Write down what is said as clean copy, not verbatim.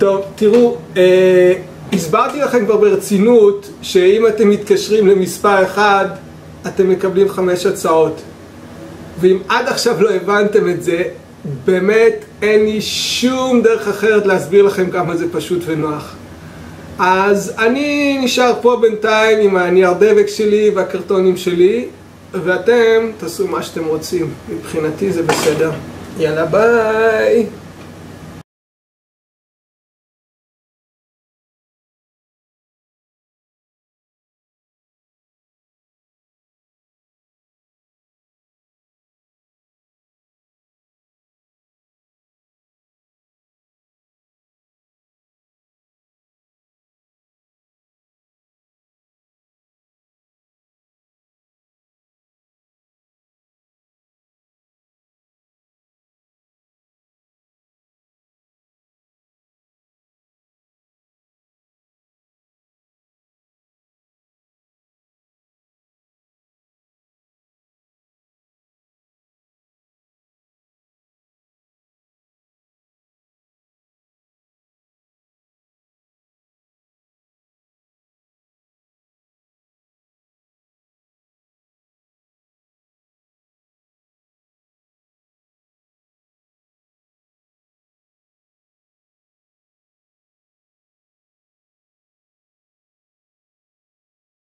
טוב, תראו, הסברתי לכם כבר ברצינות שאם אתם מתקשרים למספר אחד, אתם מקבלים 5 הצעות. ואם עד עכשיו לא הבנתם את זה, באמת אין לי שום דרך אחרת להסביר לכם כמה זה פשוט ונוח. אז אני נשאר פה בינתיים עם הנייר דבק שלי והקרטונים שלי, ואתם תעשו מה שאתם רוצים. מבחינתי זה בסדר. יאללה ביי!